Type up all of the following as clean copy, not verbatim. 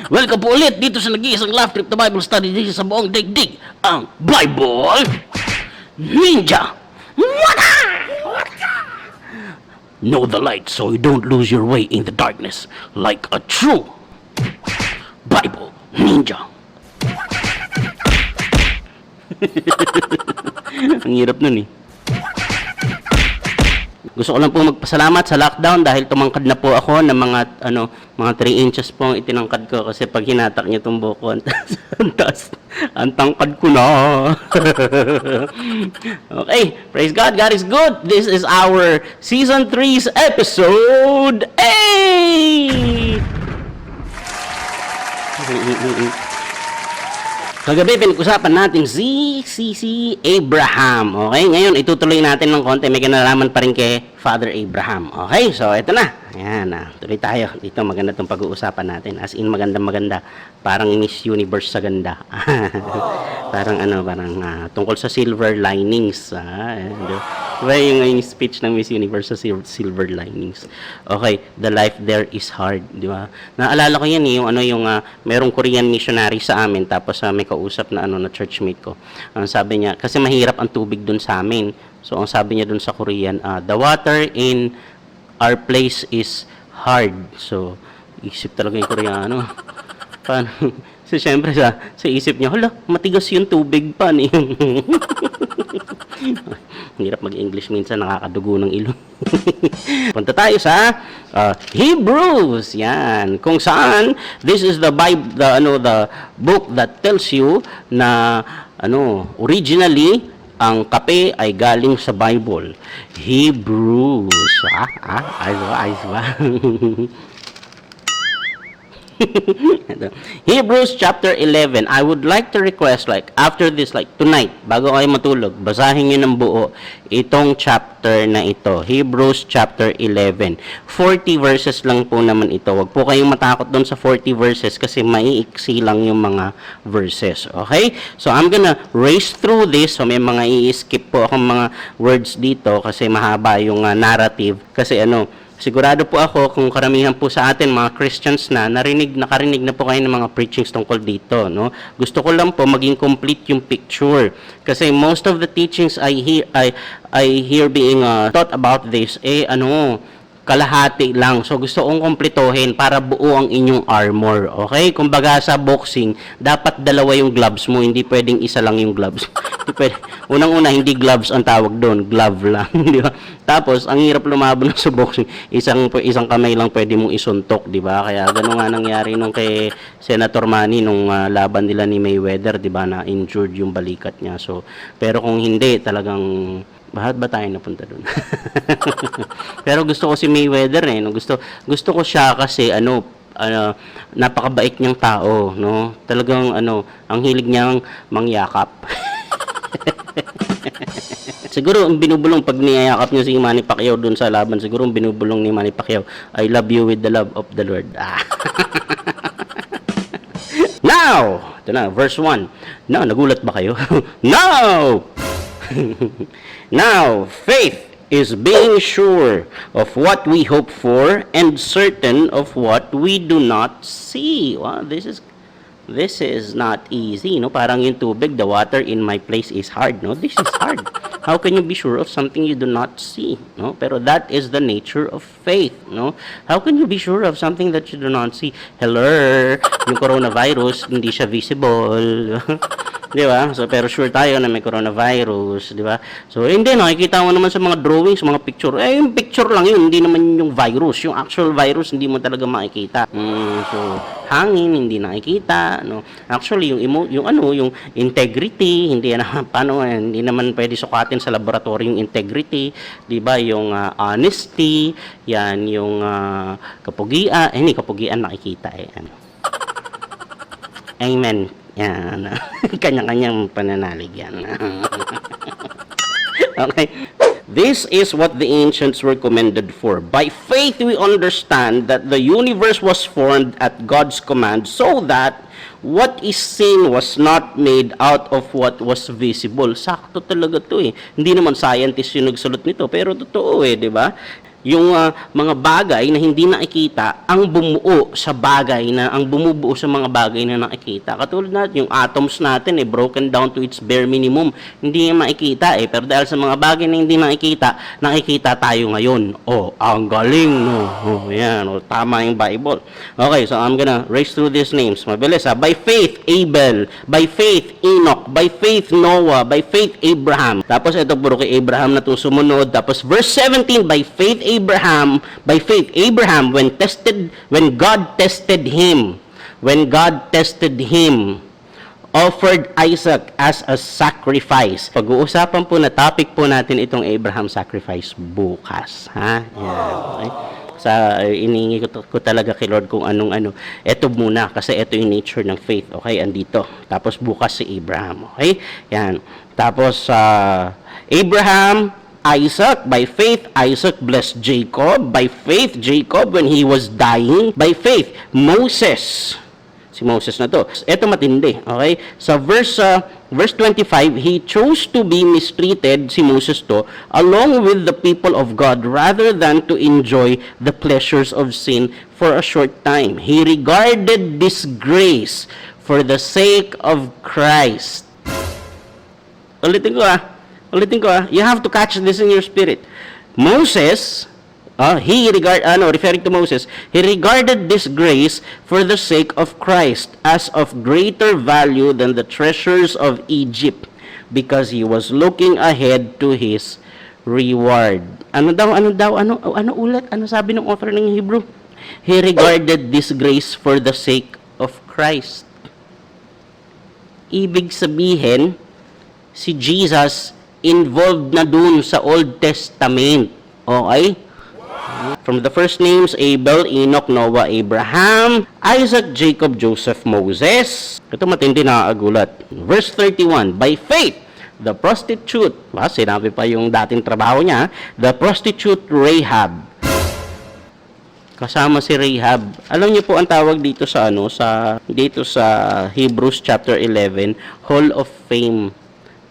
Welcome po ulit dito sa nag-iisang laughtrip na Bible study dito sa buong daigdig, ang Bible Ninja. Know the light so you don't lose your way in the darkness like a true Bible Ninja. Ang hirap nun eh. Gusto ko lang po magpasalamat sa lockdown dahil tumangkad na po ako ng mga 3 inches po ang itinangkad ko kasi pag hinatak niya itong buko, ang tangkad ko na. Okay, praise God, God is good. This is our Season 3's episode 8! Kagabi, pinag-usapan natin si Abraham. Okay, ngayon itutuloy natin ng konti. May kinalaman pa rin kay Father Abraham. Okay, so ito na. Ayan, tuloy tayo. Dito maganda itong pag-uusapan natin. As in, maganda. Parang Miss Universe sa ganda. Parang tungkol sa silver linings. Diba yung speech ng Miss Universe sa silver linings? Okay, the life there is hard. Di ba? Naalala ko yan yung merong Korean missionary sa amin. Tapos may kausap na na churchmate ko. Sabi niya, kasi mahirap ang tubig dun sa amin. So, ang sabi niya dun sa Korean, the water in our place is hard. So, isip talaga yung Koreano. Paano? So, syempre sa isip niya, hala, matigas yung tubig pa. Hirap mag-English minsan, nakakadugo ng ilong. Punta tayo sa Hebrews. Yan. Kung saan, this is the Bible, the book that tells you na originally ang kape ay galing sa Bible. Hebrews. Ayos ba? Hebrews chapter 11. I would like to request, after this, tonight, bago kayo matulog, basahin nyo ng buo itong chapter na ito. Hebrews chapter 11. 40 verses lang po naman ito. Huwag po kayong matakot doon sa 40 verses kasi maiiksi lang yung mga verses. Okay? So, I'm gonna race through this. So, may mga i-skip po akong mga words dito kasi mahaba yung narrative. Kasi sigurado po ako kung karamihan po sa atin mga Christians nakarinig na po kayo ng mga preachings tungkol dito, no? Gusto ko lang po maging complete yung picture kasi most of the teachings I hear being taught about this kalahati lang. So gusto kong kumpletohin para buo ang inyong armor. Okay? Kumbaga sa boxing, dapat dalawa yung gloves mo, hindi pwedeng isa lang yung gloves. Unang-una, hindi gloves ang tawag doon, glove lang, di ba? Tapos ang hirap lumaban sa boxing, isang kamay lang pwede mong isuntok, di ba? Kaya gano'n nga nangyari nung kay Senator Manny nung laban nila ni Mayweather, di ba, na injured yung balikat niya. So, pero kung hindi, talagang bakit ba tayo napunta doon? Pero gusto ko si Mayweather Gusto ko siya kasi napakabait niyang tao, no? Talagang ang hilig niyang mangyakap. Siguro ang binubulong pag niyayakap niya si Manny Pacquiao doon sa laban, siguro ang binubulong ni Manny Pacquiao, I love you with the love of the Lord. Now, ito na, verse 1. No, nagulat ba kayo? No! Now, faith is being sure of what we hope for and certain of what we do not see. Wow, this is not easy, no? Parang yung tubig, the water in my place is hard, no? This is hard. How can you be sure of something you do not see, no? Pero that is the nature of faith, no? How can you be sure of something that you do not see? Hello, yung coronavirus, hindi siya visible. Di ba? So, pero sure tayo na may coronavirus, di ba? So, hindi, nakikita mo naman sa mga drawings, mga picture. Yung picture lang yun, hindi naman yung virus. Yung actual virus, hindi mo talaga makikita. So, hangin, hindi nakikita, no? Actually, yung integrity, hindi naman pwede sukatin sa laboratory yung integrity, di ba? Yung honesty, yan, yung kapugian, hindi, kapugian nakikita, Amen. Yan. Kanya-kanyang pananalig yan. Okay. This is what the ancients were commended for. By faith we understand that the universe was formed at God's command so that what is seen was not made out of what was visible. Sakto talaga to eh. Hindi naman scientist yung nagsulat nito, pero totoo eh, di ba? yung mga bagay na hindi nakikita ang bumuo sa bagay na ang bumubuo sa mga bagay na nakikita. Katulad natin, yung atoms natin broken down to its bare minimum. Hindi yung makikita pero dahil sa mga bagay na hindi nakikita, nakikita tayo ngayon. Ang galing, no? Yan, tama yung Bible. Okay, so I'm gonna race through these names. Mabilis, By faith, Abel. By faith, Enoch. By faith, Noah. By faith, Abraham. Tapos ito puro kay Abraham na itong sumunod. Tapos verse 17, by faith, Abraham, when God tested him, offered Isaac as a sacrifice. Pag-uusapan po na topic po natin itong Abraham sacrifice bukas, ha? Yan, okay? Inihingi ko talaga kay Lord kung anong ito muna kasi ito yung nature ng faith, okay? Andito. Tapos bukas si Abraham, okay? Yan. Tapos Abraham, Isaac, by faith, Isaac blessed Jacob. By faith, Jacob, when he was dying. By faith, Moses. Si Moses na to. Ito matindi, okay? Sa verse 25, he chose to be mistreated, si Moses to, along with the people of God, rather than to enjoy the pleasures of sin for a short time. He regarded disgrace for the sake of Christ. Ulitin ko, you have to catch this in your spirit. Moses, referring to Moses, he regarded this grace for the sake of Christ as of greater value than the treasures of Egypt, because he was looking ahead to his reward. Ano ulit? Ano sabi ng author ng Hebrew? He regarded this grace for the sake of Christ. Ibig sabihin, si Jesus involved na dun sa Old Testament. Okay? From the first names, Abel, Enoch, Noah, Abraham, Isaac, Jacob, Joseph, Moses. Ito matindi nakakagulat. Verse 31, by faith, the prostitute, sinabi pa yung dating trabaho niya, the prostitute Rahab. Kasama si Rahab. Alam niyo po ang tawag dito sa Hebrews chapter 11, Hall of Fame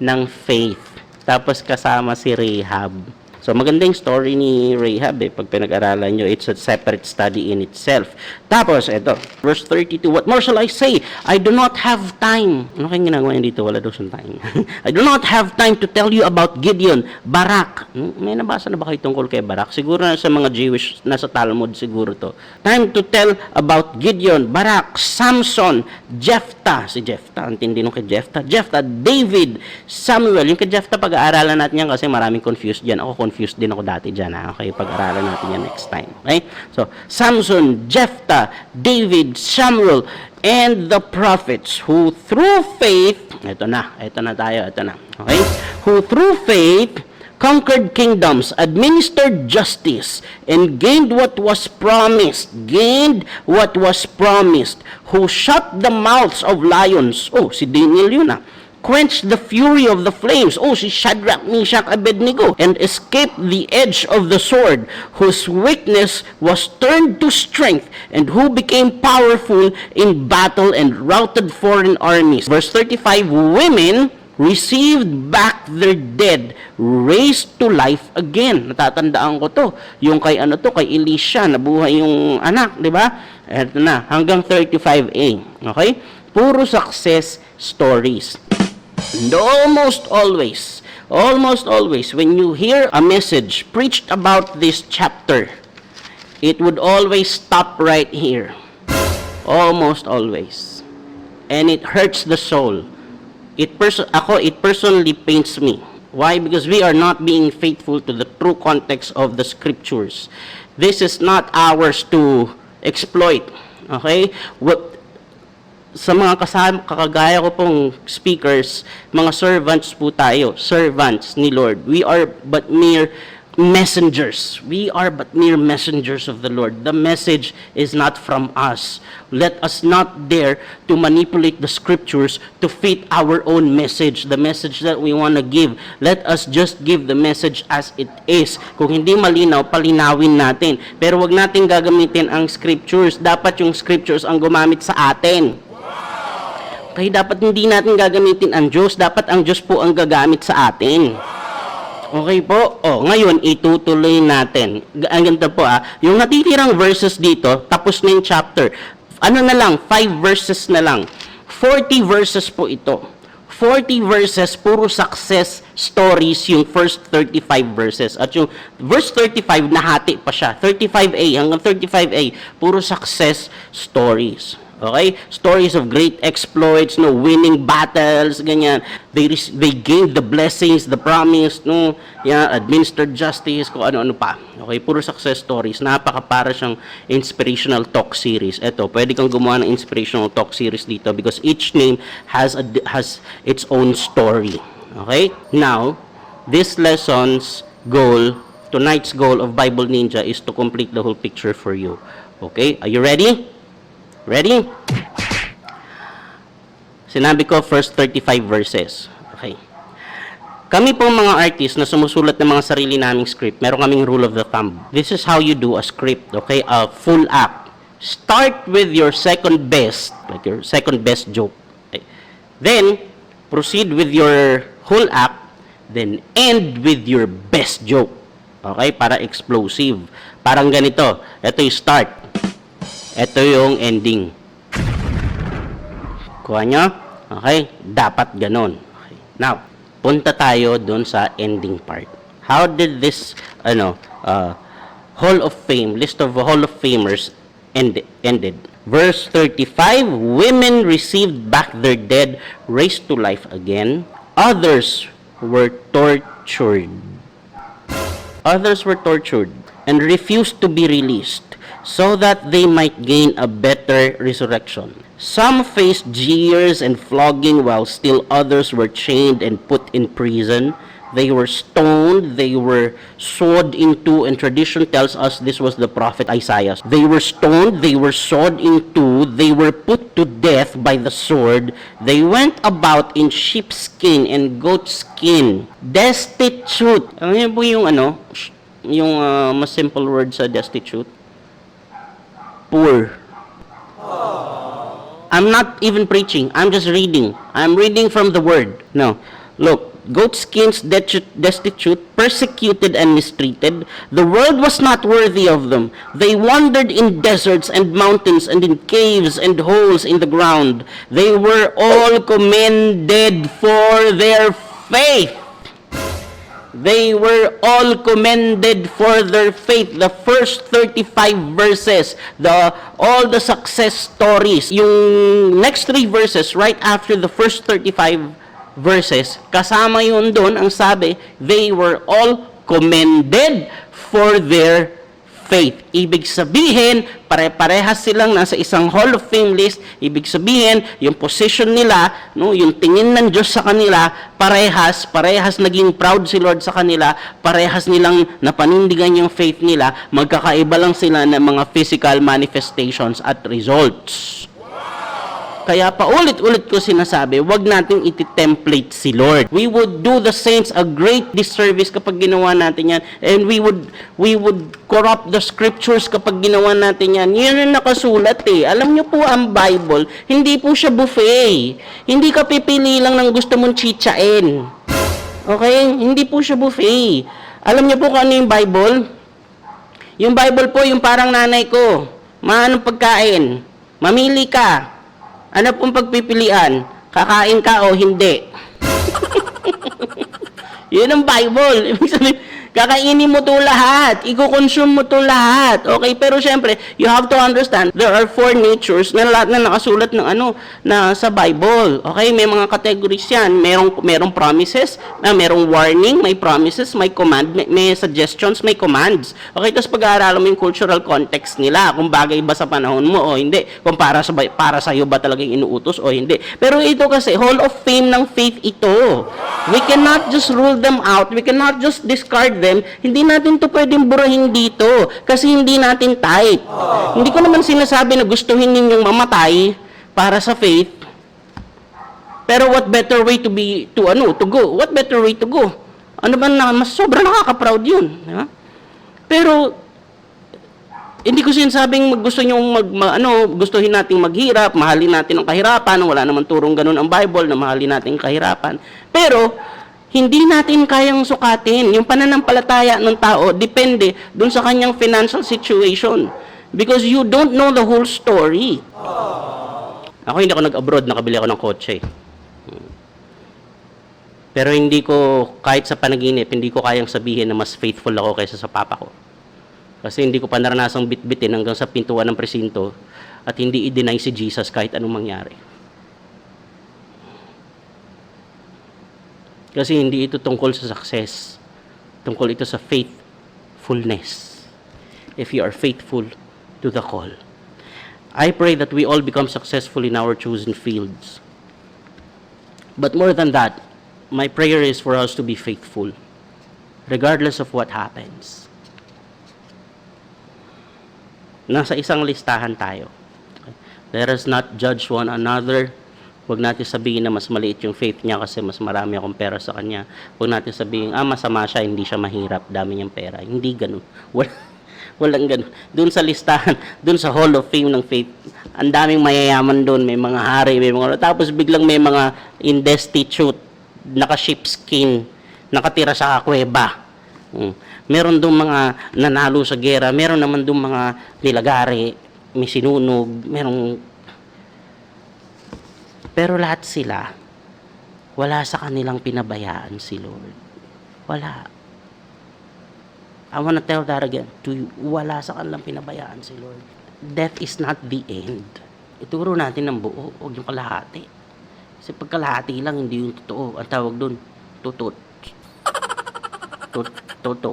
ng faith. Tapos kasama si Rahab. So magandang story ni Rahab pag pinag-aralan nyo, it's a separate study in itself. Tapos ito, verse 32, what more shall I say? I do not have time. Ano kayong ginagawa niya dito? Wala daw siyang time. I do not have time to tell you about Gideon, Barak. May nabasa na ba kayo tungkol kay Barak? Siguro na sa mga Jewish, nasa Talmud siguro to. Time to tell about Gideon, Barak, Samson, Jephthah. Si Jephthah, ang tindi nung kay Jephthah. David, Samuel. Yung kay Jephthah, pag-aaralan natin yan kasi maraming confused dyan. Ako confused din ako dati dyan. Okay, pag-aaralan natin yan next time. Okay? So, Samson, Jephthah, David, Samuel, and the prophets who through faith, ito na tayo. Okay? Who through faith conquered kingdoms, administered justice, and gained what was promised, who shut the mouths of lions. Si Daniel yun quenched the fury of the flames. Si Shadrach, Meshach, Abednego, and escaped the edge of the sword, whose weakness was turned to strength, and who became powerful in battle and routed foreign armies. Verse 35, women received back their dead, raised to life again. Natatandaan ko to. Yung kay kay Elisha, nabuhay yung anak, di ba? Ito na, hanggang 35a. Okay? Puro success stories. And almost always, when you hear a message preached about this chapter, it would always stop right here. Almost always. And it hurts the soul. It personally pains me. Why? Because we are not being faithful to the true context of the scriptures. This is not ours to exploit. Okay? Sa mga kakagaya ko pong speakers, mga servants po tayo, servants ni Lord. We are but mere messengers. We are but mere messengers of the Lord. The message is not from us. Let us not dare to manipulate the scriptures to fit our own message, the message that we want to give. Let us just give the message as it is. Kung hindi malinaw, palinawin natin. Pero wag natin gagamitin ang scriptures. Dapat yung scriptures ang gumamit sa atin. Kaya dapat hindi natin gagamitin ang Diyos. Dapat ang Diyos po ang gagamit sa atin. Okay po. Ngayon, itutuloy natin. Ang ganda po yung natitirang verses dito, tapos na yung chapter. Ano na lang, 5 verses na lang. 40 verses po ito. 40 verses, puro success stories yung first 35 verses. At yung verse 35, nahati pa siya. 35a hanggang 35a, puro success stories. Okay? Stories of great exploits, winning battles, ganyan. They gained the blessings, the promise, administered justice, kung ano-ano pa. Okay? Puro success stories. Para siyang inspirational talk series. Ito, pwede kang gumawa ng inspirational talk series dito because each name has its own story. Okay? Now, this lesson's goal, tonight's goal of Bible Ninja is to complete the whole picture for you. Okay? Are you ready? Ready? Sinabi ko, first 35 verses. Okay. Kami po mga artists na sumusulat ng mga sarili naming script, meron kaming rule of the thumb. This is how you do a script, okay? A full act. Start with your second best, like your second best joke. Okay. Then, proceed with your whole act, then end with your best joke. Okay? Para explosive. Parang ganito. Ito yung start. Ito yung ending. Kuha nyo? Okay? Dapat ganon. Okay. Now, punta tayo dun sa ending part. How did this, Hall of Fame, list of Hall of Famers ended? Verse 35, women received back their dead, raised to life again. Others were tortured. Others were tortured and refused to be released, so that they might gain a better resurrection. Some faced jeers and flogging, while still others were chained and put in prison. They were stoned, they were sawed into, and tradition tells us this was the prophet Isaiah. They were stoned, they were sawed into, they were put to death by the sword. They went about in sheepskin and goatskin, destitute. Ano yun po yung mas simple word sa destitute? Poor. I'm not even preaching. I'm just reading. I'm reading from the word. No. Look, goatskins, destitute, persecuted and mistreated. The world was not worthy of them. They wandered in deserts and mountains and in caves and holes in the ground. They were all commended for their faith. They were all commended for their faith. The first 35 verses, all the success stories. Yung next 3 verses, right after the first 35 verses, kasama yun doon, ang sabi, they were all commended for their faith. Ibig sabihin, pare-parehas silang nasa isang Hall of Fame list. Ibig sabihin, yung position nila, yung tingin ng Diyos sa kanila, parehas naging proud si Lord sa kanila, parehas nilang napanindigan yung faith nila, magkakaiba lang sila ng mga physical manifestations at results. Kaya paulit-ulit ko sinasabi, wag nating iti-template si Lord. We would do the saints a great disservice kapag ginawa natin yan. And we would corrupt the scriptures kapag ginawa natin yan. Yan ang nakasulat eh. Alam nyo po ang Bible, hindi po siya buffet. Hindi ka pipili lang ng gusto mong chichain. Okay? Hindi po siya buffet. Alam nyo po kung ano yung Bible? Yung Bible po, yung parang nanay ko. Maanong pagkain? Mamili ka. Ano pong pagpipilian? Kakain ka o hindi? Yun ang Bible. Ibig sabihin, kakainin mo to lahat. Iko-consume mo to lahat. Okay? Pero syempre, you have to understand, there are 4 natures na lahat na nakasulat ng na sa Bible. Okay? May mga categories yan. Merong promises, merong warning, may promises, may command, may suggestions, may commands. Okay? Tapos pag-aaralan mo yung cultural context nila, kung bagay ba sa panahon mo o hindi, kung para sa iyo ba talagang inuutos o hindi. Pero ito kasi, Hall of Fame ng faith ito. We cannot just rule them out. We cannot just discard them. Hindi natin to pwedeng burahin dito kasi hindi natin type. Hindi ko naman sinasabi na gustuhin ninyong mamatay para sa faith. Pero what better way to go? What better way to go? Ano ba na mas sobrang nakaka-proud 'yun, di ba? Pero hindi ko sinasabing gustuhin nating maghirap, mahalin natin ang kahirapan, wala naman turong ganun ang Bible na mahalin natin ang kahirapan. Pero Hindi natin kayang sukatin. Yung pananampalataya ng tao, depende dun sa kanyang financial situation. Because you don't know the whole story. Ako hindi ako nag-abroad, nakabili ako ng kotse. Pero hindi ko, kahit sa panaginip, hindi ko kayang sabihin na mas faithful ako kaysa sa papa ko. Kasi hindi ko pa naranasang bitbitin hanggang sa pintuan ng presinto at hindi i-deny si Jesus kahit anong mangyari. Kasi hindi ito tungkol sa success. Tungkol ito sa faithfulness. If you are faithful to the call. I pray that we all become successful in our chosen fields. But more than that, my prayer is for us to be faithful, regardless of what happens. Nasa isang listahan tayo. Let us not judge one another. Huwag natin sabihin na mas maliit yung faith niya kasi mas marami akong pera sa kanya. Huwag natin sabihin, masama siya, hindi siya mahirap, dami niyang pera. Hindi ganun. Walang ganun. Doon sa listahan, doon sa Hall of Fame ng faith, ang daming mayayaman doon, may mga hari, may mga... Tapos biglang may mga indestitute, naka-sheepskin, nakatira sa kuweba. Meron doon mga nanalo sa gera, meron naman doon mga nilagari, may sinunog, merong... Pero lahat sila, wala sa kanilang pinabayaan si Lord. Wala. I wanna tell that again to you. Wala sa kanilang pinabayaan si Lord. Death is not the end. Ituro natin ng buo, huwag yung kalahati. Kasi pag kalahati lang, hindi yung totoo. Ang tawag doon, tutot. Toto.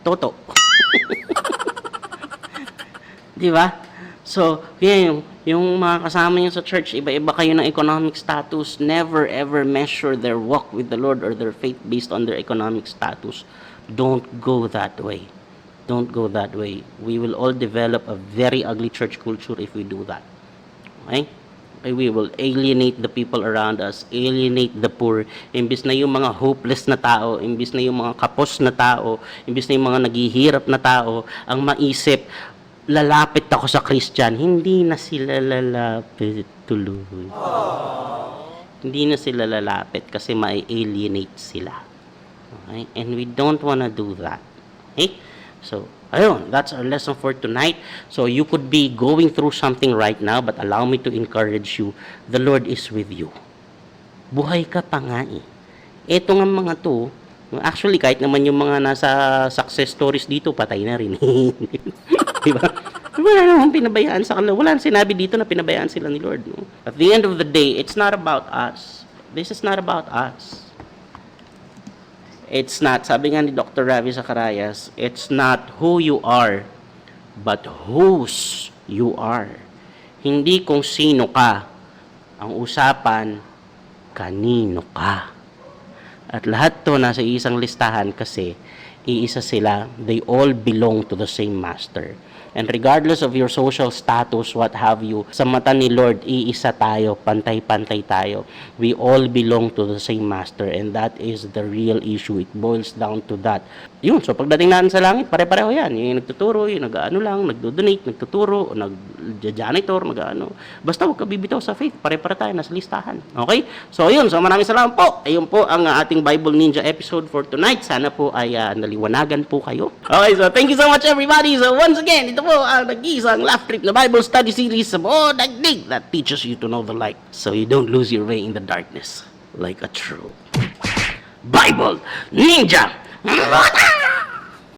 Toto. Di ba? So, yan yung mga kasama niyo sa church, iba-iba kayo ng economic status. Never ever measure their walk with the Lord or their faith based on their economic status. Don't go that way. Don't go that way. We will all develop a very ugly church culture if we do that. Okay? We will alienate the people around us, alienate the poor. Imbis na yung mga hopeless na tao, imbis na yung mga kapos na tao, imbis na yung mga naghihirap na tao, ang maisip, lalapit ako sa Christian, hindi na sila lalapit tuloy. Hindi na sila lalapit kasi ma-alienate sila. Okay? And we don't wanna do that. Okay? So, ayun, that's our lesson for tonight. So, you could be going through something right now, but allow me to encourage you. The Lord is with you. Buhay ka pa nga eh. Ito nga mga to, actually, kahit naman yung mga nasa success stories dito, patay na rin. Diba? Wala namang pinabayaan sa kanila. Wala sinabi dito na pinabayaan sila ni Lord. No? At the end of the day, it's not about us. This is not about us. It's not, sabi nga ni Dr. Ravi Zacarias, it's not who you are, but whose you are. Hindi kung sino ka. Ang usapan, kanino ka. At lahat to nasa isang listahan kasi iisa sila. They all belong to the same master. And regardless of your social status, what have you, sa mata ni Lord, iisa tayo, pantay-pantay tayo. We all belong to the same master, and that is the real issue. It boils down to that. Yun, so pagdating natin sa langit, pare-pareho yan. Yung nagtuturo, yung nag-ano lang, nagdo-donate, nagtuturo, nag-janitor, nag-ano. Basta huwag ka bibitaw sa faith, pare-pare tayo, nasa listahan. Okay? So yun, so maraming salamat po. Ayun po ang ating Bible Ninja episode for tonight. Sana po ay naliwanagan po kayo. Okay, so thank you so much everybody. So once again, ito po ang nag-iisang laugh trip na Bible study series sa buong daigdig that teaches you to know the light so you don't lose your way in the darkness like a true Bible Ninja.